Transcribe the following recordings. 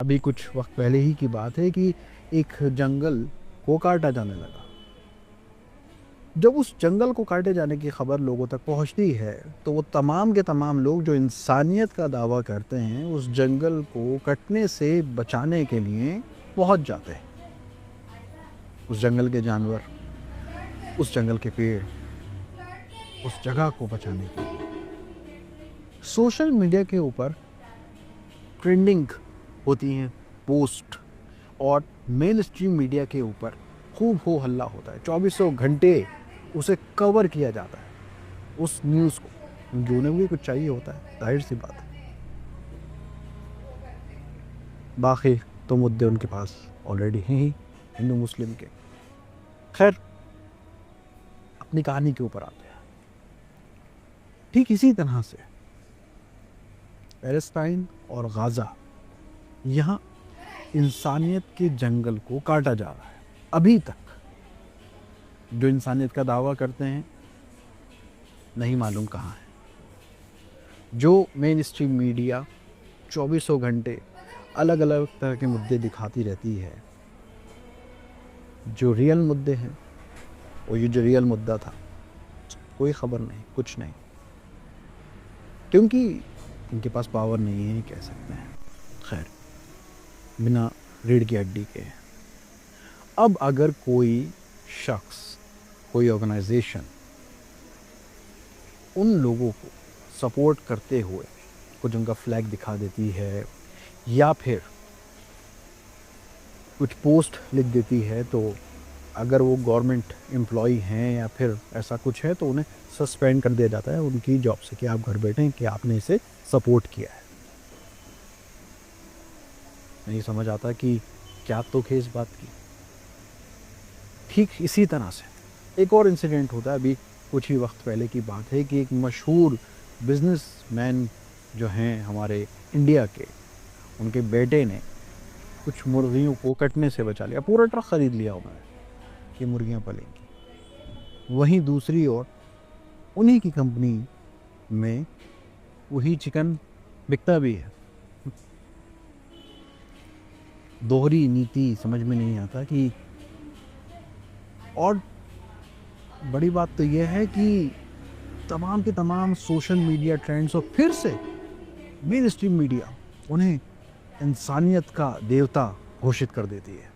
अभी कुछ वक्त पहले ही की बात है कि एक जंगल को काटा जाने लगा। जब उस जंगल को काटे जाने की खबर लोगों तक पहुंचती है तो वो तमाम के तमाम लोग जो इंसानियत का दावा करते हैं उस जंगल को कटने से बचाने के लिए पहुंच जाते हैं। उस जंगल के जानवर, उस जंगल के पेड़, उस जगह को बचाने के लिए सोशल मीडिया के ऊपर ट्रेंडिंग होती हैं पोस्ट, और मेन स्ट्रीम मीडिया के ऊपर खूब हो हल्ला होता है। 2400 घंटे उसे कवर किया जाता है, उस न्यूज़ को। जो उन्हें भी कुछ चाहिए होता है, जाहिर सी बात है। बाकी तो मुद्दे उनके पास ऑलरेडी हैं ही, हिंदू मुस्लिम के। खैर, अपनी कहानी के ऊपर आते हैं। ठीक इसी तरह से पैलेस्टाइन और गाज़ा, यहाँ इंसानियत के जंगल को काटा जा रहा है। अभी तक जो इंसानियत का दावा करते हैं नहीं मालूम कहाँ है। जो मेन स्ट्रीम मीडिया 2400 घंटे अलग अलग तरह के मुद्दे दिखाती रहती है, जो रियल मुद्दे हैं, और ये जो रियल मुद्दा था, कोई ख़बर नहीं, कुछ नहीं, क्योंकि इनके पास पावर नहीं है, कह सकते हैं। खैर, बिना रीढ़ की हड्डी के। अब अगर कोई शख्स, कोई ऑर्गेनाइजेशन उन लोगों को सपोर्ट करते हुए कुछ उनका फ्लैग दिखा देती है या फिर कुछ पोस्ट लिख देती है, तो अगर वो गवर्नमेंट एम्प्लॉई हैं या फिर ऐसा कुछ है, तो उन्हें सस्पेंड कर दिया जाता है उनकी जॉब से कि आप घर बैठें, कि आपने इसे सपोर्ट किया है। नहीं समझ आता कि क्या तो खे इस बात की। ठीक इसी तरह से एक और इंसिडेंट होता है। अभी कुछ ही वक्त पहले की बात है कि एक मशहूर बिजनेसमैन जो हैं हमारे इंडिया के, उनके बेटे ने कुछ मुर्गियों को कटने से बचा लिया। पूरा ट्रक ख़रीद लिया उन्होंने कि मुर्गियाँ पलेंगी। वहीं दूसरी ओर उन्हीं की कंपनी में वही चिकन बिकता भी है। दोहरी नीति समझ में नहीं आता कि। और बड़ी बात तो यह है कि तमाम के तमाम सोशल मीडिया ट्रेंड्स और फिर से मेन स्ट्रीम मीडिया उन्हें इंसानियत का देवता घोषित कर देती है।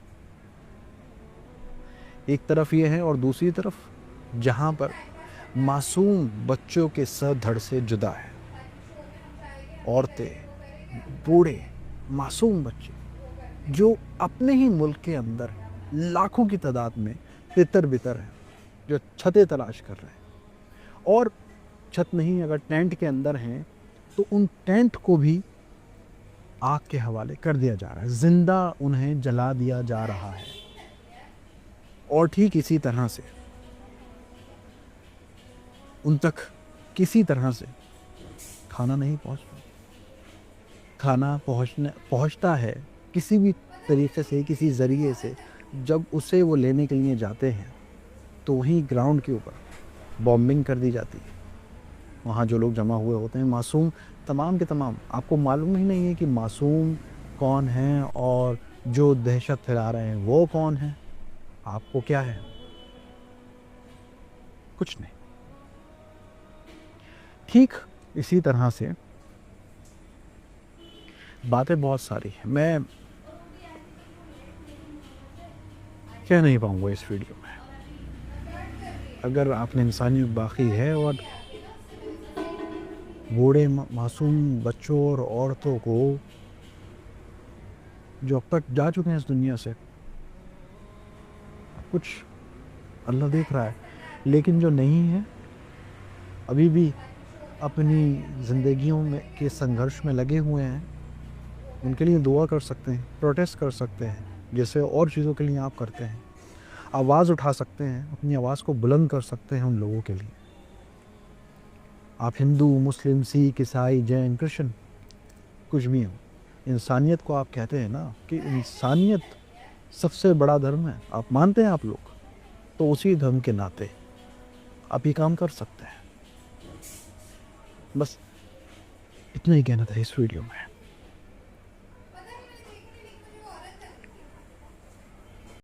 एक तरफ ये है, और दूसरी तरफ जहाँ पर मासूम बच्चों के सर धड़ से जुदा है, औरतें, बूढ़े, मासूम बच्चे जो अपने ही मुल्क के अंदर लाखों की तादाद में तितर बितर हैं, जो छतें तलाश कर रहे हैं, और छत नहीं, अगर टेंट के अंदर हैं तो उन टेंट को भी आग के हवाले कर दिया जा रहा है, जिंदा उन्हें जला दिया जा रहा है। और ठीक इसी तरह से उन तक किसी तरह से खाना नहीं पहुंचता। खाना पहुंचता है किसी भी तरीके से, किसी ज़रिए से। जब उसे वो लेने के लिए जाते हैं तो वहीं ग्राउंड के ऊपर बॉम्बिंग कर दी जाती है। वहाँ जो लोग जमा हुए होते हैं, मासूम तमाम के तमाम, आपको मालूम ही नहीं है कि मासूम कौन हैं और जो दहशत फैला रहे हैं वो कौन हैं। आपको क्या है? कुछ नहीं। ठीक इसी तरह से बातें बहुत सारी हैं, मैं कह नहीं पाऊंगा इस वीडियो में। अगर आपने इंसानियत बाकी है और बूढ़े मासूम बच्चों और औरतों को जो अब तक जा चुके हैं इस दुनिया से, कुछ अल्लाह देख रहा है, लेकिन जो नहीं है अभी भी अपनी ज़िंदगियों में के संघर्ष में लगे हुए हैं, उनके लिए दुआ कर सकते हैं, प्रोटेस्ट कर सकते हैं, जैसे और चीज़ों के लिए आप करते हैं। आवाज़ उठा सकते हैं, अपनी आवाज़ को बुलंद कर सकते हैं उन लोगों के लिए। आप हिंदू, मुस्लिम, सिख, ईसाई, जैन, क्रिश्चियन, कुछ भी हो, इंसानियत को आप कहते हैं ना कि इंसानियत सबसे बड़ा धर्म है, आप मानते हैं आप लोग, तो उसी धर्म के नाते आप ये काम कर सकते हैं। बस इतना ही कहना था इस वीडियो में।